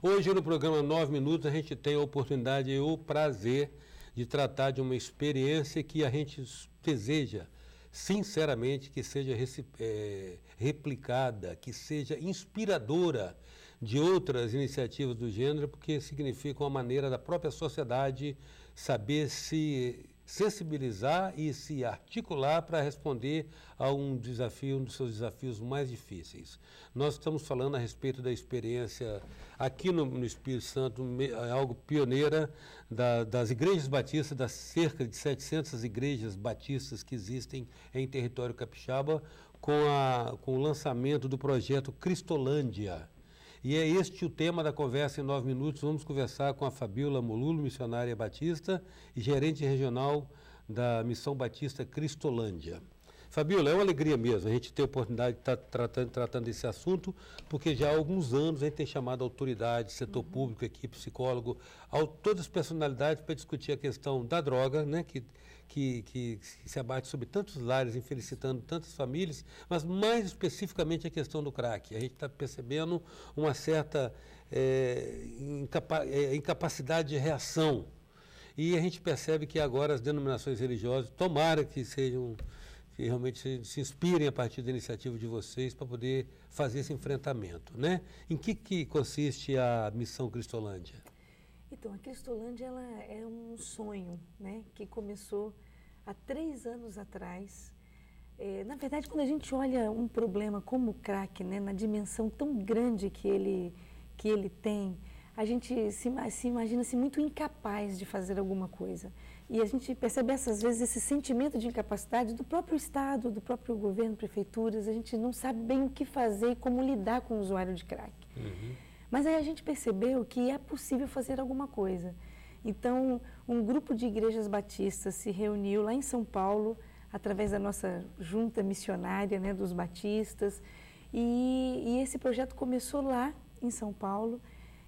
Hoje no programa 9 Minutos a gente tem a oportunidade e o prazer de tratar de uma experiência que a gente deseja, sinceramente, que seja replicada, que seja inspiradora de outras iniciativas do gênero, porque significa uma maneira da própria sociedade saber se sensibilizar e se articular para responder a um desafio, um dos seus desafios mais difíceis. Nós estamos falando a respeito da experiência aqui no Espírito Santo, algo pioneira das igrejas batistas, das cerca de 700 igrejas batistas que existem em território capixaba, com o lançamento do projeto Cristolândia. E é este o tema da conversa em 9 minutos. Vamos conversar com a Fabíola Molulo, missionária batista e gerente regional da Missão Batista Cristolândia. Fabíola, é uma alegria mesmo a gente ter a oportunidade de estar tratando desse assunto, porque já há alguns anos a gente tem chamado autoridade, setor público, equipe, psicólogo, todas as personalidades para discutir a questão da droga, né, que se abate sobre tantos lares, infelicitando tantas famílias, mas mais especificamente a questão do crack. A gente está percebendo uma certa incapacidade de reação. E a gente percebe que agora as denominações religiosas, tomara que realmente se inspirem a partir da iniciativa de vocês para poder fazer esse enfrentamento, né? Em que consiste a Missão Cristolândia? Então, a Cristolândia ela é um sonho, né, que começou há 3 anos atrás. Na verdade, quando a gente olha um problema como o crack, né, na dimensão tão grande que ele tem, a gente se imagina-se muito incapaz de fazer alguma coisa. E a gente percebe, essas vezes, esse sentimento de incapacidade do próprio Estado, do próprio governo, prefeituras. A gente não sabe bem o que fazer e como lidar com o usuário de crack. Mas aí a gente percebeu que é possível fazer alguma coisa. Então, um grupo de igrejas batistas se reuniu lá em São Paulo, através da nossa junta missionária, né, dos batistas. E esse projeto começou lá em São Paulo.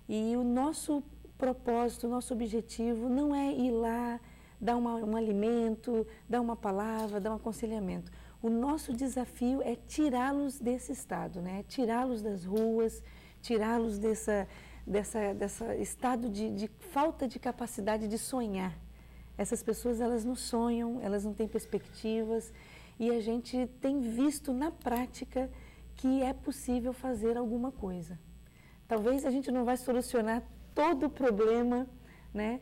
E o nosso propósito, o nosso objetivo não é ir lá, dar um alimento, dar uma palavra, dar um aconselhamento. O nosso desafio é tirá-los desse estado, né? Tirá-los das ruas, tirá-los desse estado de falta de capacidade de sonhar. Essas pessoas, elas não sonham, elas não têm perspectivas, e a gente tem visto na prática que é possível fazer alguma coisa. Talvez a gente não vai solucionar todo o problema, né,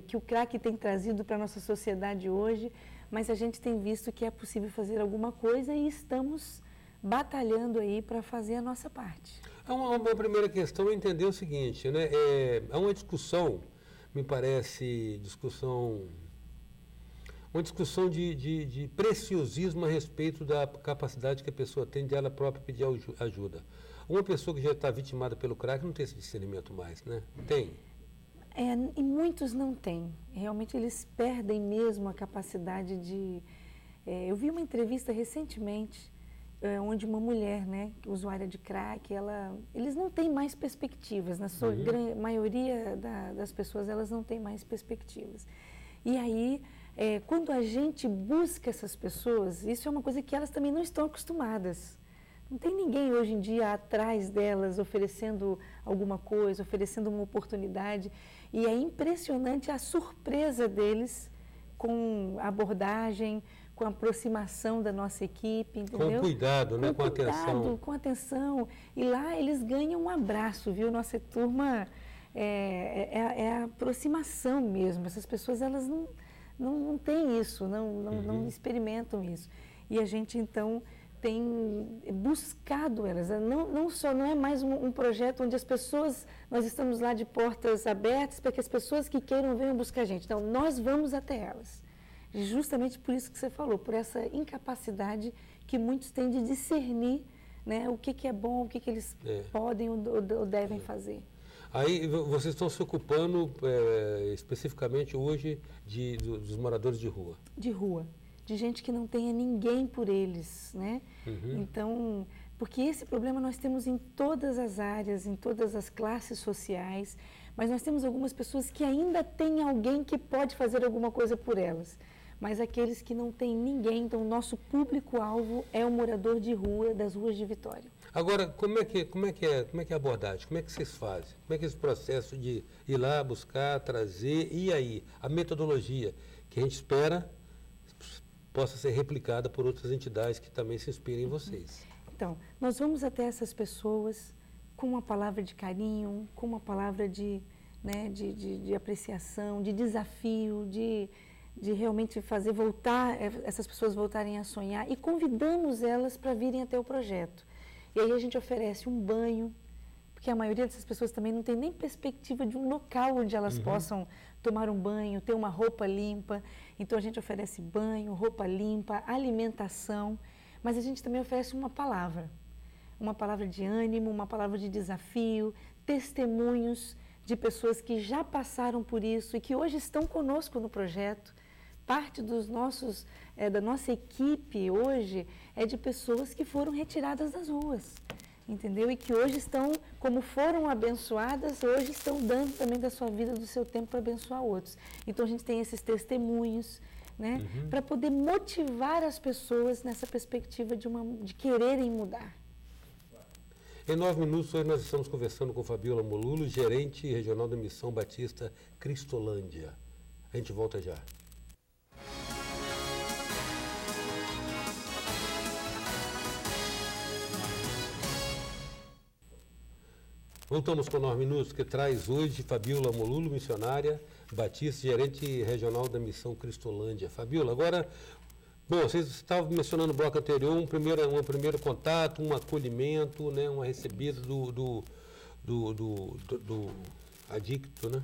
que o crack tem trazido para a nossa sociedade hoje, mas a gente tem visto que é possível fazer alguma coisa e estamos batalhando aí para fazer a nossa parte. Uma primeira questão é entender o seguinte, né? Há uma discussão, me parece, uma discussão de preciosismo a respeito da capacidade que a pessoa tem de ela própria pedir ajuda. Uma pessoa que já está vitimada pelo crack não tem esse discernimento mais, né? Tem. E muitos não têm. Realmente eles perdem mesmo a capacidade de... eu vi uma entrevista recentemente, onde uma mulher, né, usuária de crack, eles não têm mais perspectivas. Na sua maioria das pessoas, elas não têm mais perspectivas. E aí, quando a gente busca essas pessoas, isso é uma coisa que elas também não estão acostumadas. Não tem ninguém hoje em dia atrás delas oferecendo alguma coisa, oferecendo uma oportunidade. E é impressionante a surpresa deles com a abordagem, com a aproximação da nossa equipe, entendeu? Com cuidado, né? Com atenção. Com atenção. E lá eles ganham um abraço, viu? Nossa turma é a aproximação mesmo. Essas pessoas, elas não têm isso, não experimentam isso. E a gente, então, tem buscado elas. Não é mais um projeto onde nós estamos lá de portas abertas para que as pessoas que queiram venham buscar a gente. Então, nós vamos até elas. Justamente por isso que você falou, por essa incapacidade que muitos têm de discernir, né, o que é bom, o que eles podem ou devem fazer. Aí vocês estão se ocupando especificamente hoje dos moradores de rua. De rua, de gente que não tenha ninguém por eles, né? Então, porque esse problema nós temos em todas as áreas, em todas as classes sociais, mas nós temos algumas pessoas que ainda têm alguém que pode fazer alguma coisa por elas. mas aqueles que não têm ninguém. Então, o nosso público-alvo é o morador de rua, das ruas de Vitória. Agora, como é que é a abordagem? Como é que vocês fazem? Como é que é esse processo de ir lá, buscar, trazer, e aí? A metodologia que a gente espera possa ser replicada por outras entidades que também se inspirem em vocês. Então, nós vamos até essas pessoas com uma palavra de carinho, com uma palavra de apreciação, de desafio, de realmente fazer essas pessoas voltarem a sonhar, e convidamos elas para virem até o projeto. E aí a gente oferece um banho, porque a maioria dessas pessoas também não tem nem perspectiva de um local onde elas possam tomar um banho, ter uma roupa limpa. Então a gente oferece banho, roupa limpa, alimentação, mas a gente também oferece uma palavra de ânimo, uma palavra de desafio, testemunhos de pessoas que já passaram por isso e que hoje estão conosco no projeto. Parte da nossa equipe hoje é de pessoas que foram retiradas das ruas, entendeu? E que hoje estão, como foram abençoadas, hoje estão dando também da sua vida, do seu tempo para abençoar outros. Então a gente tem esses testemunhos, né? Para poder motivar as pessoas nessa perspectiva de quererem mudar. Em 9 minutos, hoje nós estamos conversando com Fabiola Molulo, gerente regional da Missão Batista Cristolândia. A gente volta já. Voltamos com 9 minutos, que traz hoje Fabiola Molulo, missionária batista, gerente regional da Missão Cristolândia. Fabiola, agora, bom, vocês estavam mencionando no bloco anterior um primeiro contato, um acolhimento, né, uma recebida do adicto, né,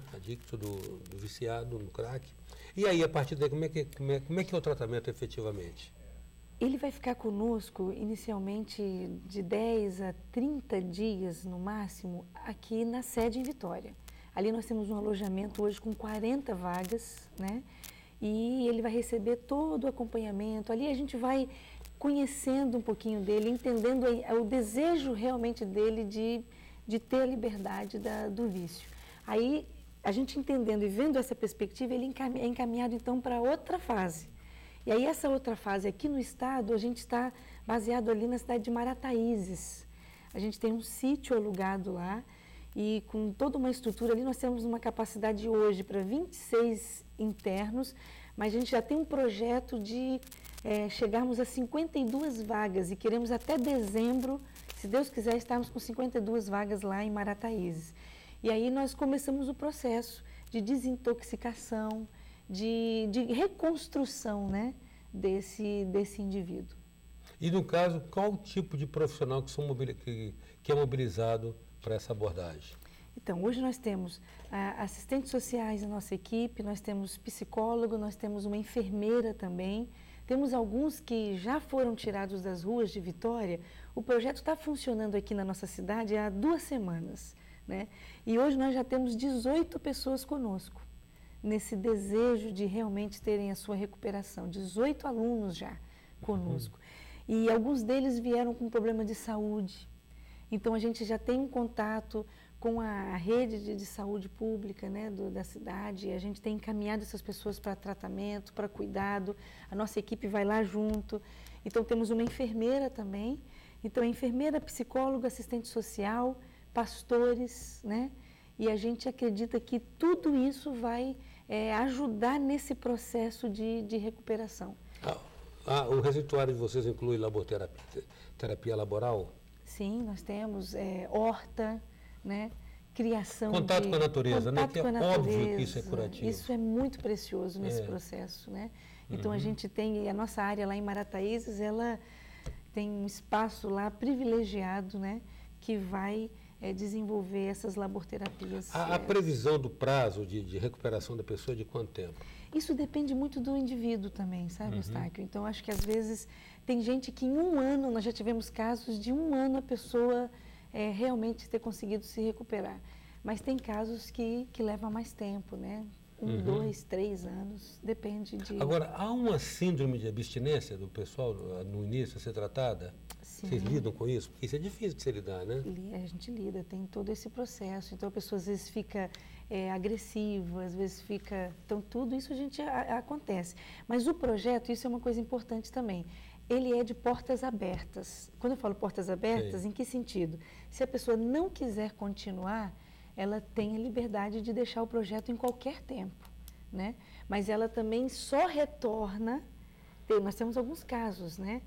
do viciado no crack. E aí, a partir daí, como é que é o tratamento efetivamente? Ele vai ficar conosco inicialmente de 10 a 30 dias no máximo aqui na sede em Vitória. Ali nós temos um alojamento hoje com 40 vagas, né? E ele vai receber todo o acompanhamento. Ali a gente vai conhecendo um pouquinho dele, entendendo o desejo realmente dele de ter a liberdade do vício. Aí, a gente entendendo e vendo essa perspectiva, ele é encaminhado então para outra fase. E aí essa outra fase aqui no estado, a gente está baseado ali na cidade de Marataízes. A gente tem um sítio alugado lá e com toda uma estrutura ali, nós temos uma capacidade hoje para 26 internos, mas a gente já tem um projeto de chegarmos a 52 vagas e queremos até dezembro, se Deus quiser, estarmos com 52 vagas lá em Marataízes. E aí nós começamos o processo de desintoxicação, de reconstrução, né, desse indivíduo. E no caso, qual o tipo de profissional que é mobilizado para essa abordagem? Então, hoje nós temos assistentes sociais na nossa equipe, nós temos psicólogo, nós temos uma enfermeira também, temos alguns que já foram tirados das ruas de Vitória. O projeto está funcionando aqui na nossa cidade há 2 semanas, né? E hoje nós já temos 18 pessoas conosco, nesse desejo de realmente terem a sua recuperação. 18 alunos já conosco. E alguns deles vieram com problema de saúde. Então, a gente já tem um contato com a rede de saúde pública, né, da cidade. A gente tem encaminhado essas pessoas para tratamento, para cuidado. A nossa equipe vai lá junto. Então, temos uma enfermeira também. Então, a enfermeira, psicólogo, assistente social, pastores, né? E a gente acredita que tudo isso vai ajudar nesse processo de recuperação. O residuário de vocês inclui terapia laboral? Sim, nós temos horta, né? Criação contato com a natureza, né? Que é óbvio que isso é curativo. Isso é muito precioso nesse processo, né? Então a gente tem a nossa área lá em Marataízes, ela tem um espaço lá privilegiado, né? Que vai desenvolver essas laborterapias. A previsão do prazo de recuperação da pessoa é de quanto tempo? Isso depende muito do indivíduo também, sabe, Eustáquio? Então, acho que às vezes tem gente que em 1 ano, nós já tivemos casos de 1 ano a pessoa realmente ter conseguido se recuperar. Mas tem casos que levam mais tempo, né? 1, 2, 3 anos, depende de... Agora, há uma síndrome de abstinência do pessoal no início a ser tratada? Sim. Vocês lidam com isso? Porque isso é difícil de se lidar, né? A gente lida, tem todo esse processo. Então, a pessoa às vezes fica agressivo, às vezes fica... Então, tudo isso acontece. Mas o projeto, isso é uma coisa importante também, ele é de portas abertas. Quando eu falo portas abertas, Sim. em que sentido? Se a pessoa não quiser continuar, ela tem a liberdade de deixar o projeto em qualquer tempo, né? Mas ela também só retorna... Nós temos alguns casos, né?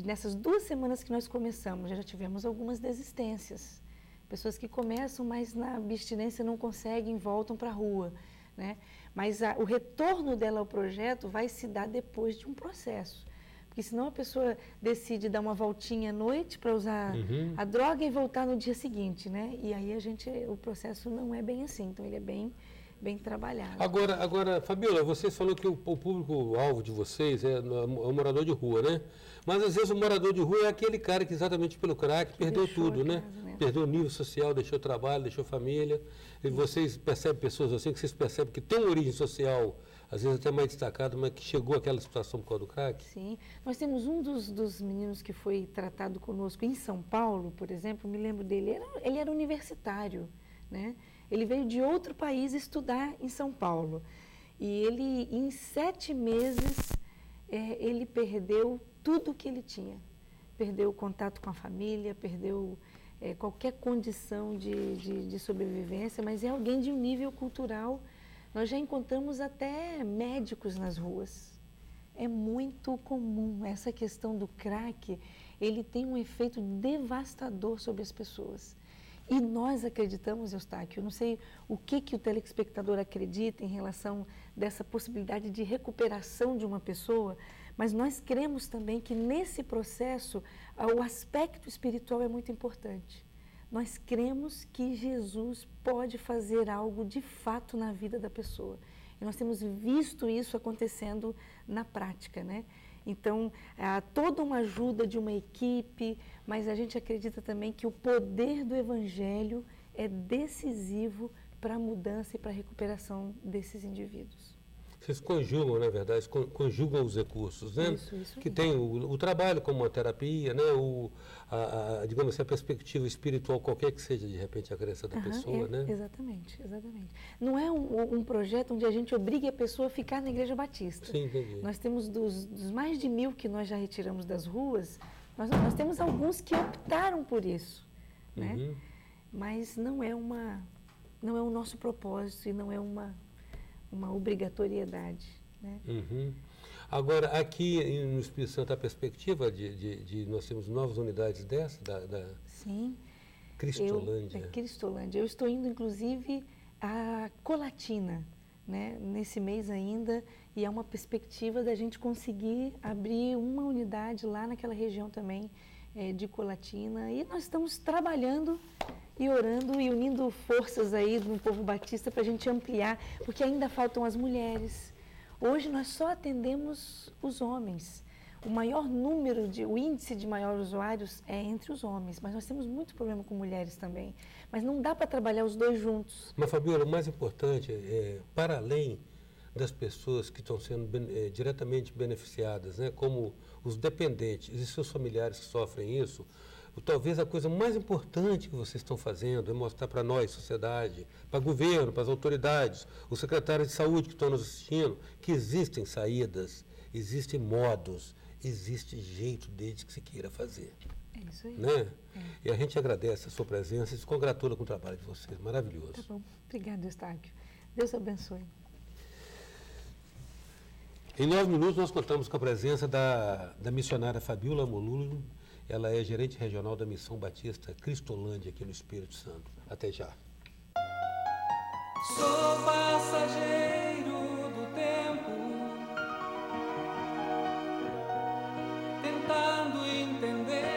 Nessas 2 semanas que nós começamos, já tivemos algumas desistências. Pessoas que começam, mas na abstinência não conseguem, voltam para a rua, né? Mas o retorno dela ao projeto vai se dar depois de um processo. Porque senão a pessoa decide dar uma voltinha à noite para usar a droga e voltar no dia seguinte, né? E aí o processo não é bem assim, então ele é bem trabalhado. Agora, Fabiola, você falou que o público-alvo de vocês é o morador de rua, né? Mas às vezes o morador de rua é aquele cara que exatamente pelo crack perdeu tudo, né? Perdeu o nível social, deixou trabalho, deixou família. E vocês percebem pessoas assim, que vocês percebem que tem uma origem social, às vezes até mais destacada, mas que chegou àquela situação por causa do crack? Sim. Nós temos um dos meninos que foi tratado conosco em São Paulo, por exemplo, me lembro dele, ele era universitário, né? Ele veio de outro país estudar em São Paulo. E ele, em 7 meses, ele perdeu tudo o que ele tinha. Perdeu o contato com a família, perdeu qualquer condição de sobrevivência, mas é alguém de um nível cultural. Nós já encontramos até médicos nas ruas. É muito comum essa questão do crack, ele tem um efeito devastador sobre as pessoas. E nós acreditamos, Eustáquio, eu não sei o que o telespectador acredita em relação dessa possibilidade de recuperação de uma pessoa, mas nós cremos também que nesse processo o aspecto espiritual é muito importante. Nós cremos que Jesus pode fazer algo de fato na vida da pessoa. E nós temos visto isso acontecendo na prática, né? Então, há toda uma ajuda de uma equipe, mas a gente acredita também que o poder do Evangelho é decisivo para a mudança e para a recuperação desses indivíduos. Vocês conjugam, na verdade, conjugam os recursos, né? Isso que tem o trabalho como a terapia, né? Digamos assim, a perspectiva espiritual, qualquer que seja, de repente, a crença da pessoa, né? Exatamente. Não é um projeto onde a gente obrigue a pessoa a ficar na Igreja Batista. Sim, entendi. Nós temos dos mais de 1000 que nós já retiramos das ruas, nós temos alguns que optaram por isso, né? Mas não é o nosso propósito e não é uma obrigatoriedade, né? Agora, aqui no Espírito Santo, a perspectiva de nós temos novas unidades dessa, da Sim. Cristolândia. Cristolândia. Eu estou indo, inclusive, a Colatina, né, nesse mês ainda, e é uma perspectiva da gente conseguir abrir uma unidade lá naquela região também de Colatina. E nós estamos trabalhando e orando e unindo forças aí no povo batista para a gente ampliar, porque ainda faltam as mulheres. Hoje nós só atendemos os homens. O índice de maiores usuários é entre os homens, mas nós temos muito problema com mulheres também. Mas não dá para trabalhar os dois juntos. Mas, Fabiola, o mais importante é, para além das pessoas que estão sendo diretamente beneficiadas, né, como os dependentes e seus familiares que sofrem isso, talvez a coisa mais importante que vocês estão fazendo é mostrar para nós, sociedade, para o governo, para as autoridades, os secretários de saúde que estão nos assistindo, que existem saídas, existem modos, existe jeito desde que se queira fazer. É isso aí. Né? E a gente agradece a sua presença e se congratula com o trabalho de vocês. Maravilhoso. Tá bom. Obrigada, Eustáquio. Deus abençoe. Em 9 minutos, nós contamos com a presença da missionária Fabiola Molulo. Ela é gerente regional da Missão Batista Cristolândia, aqui no Espírito Santo. Até já. Sou passageiro do tempo, tentando entender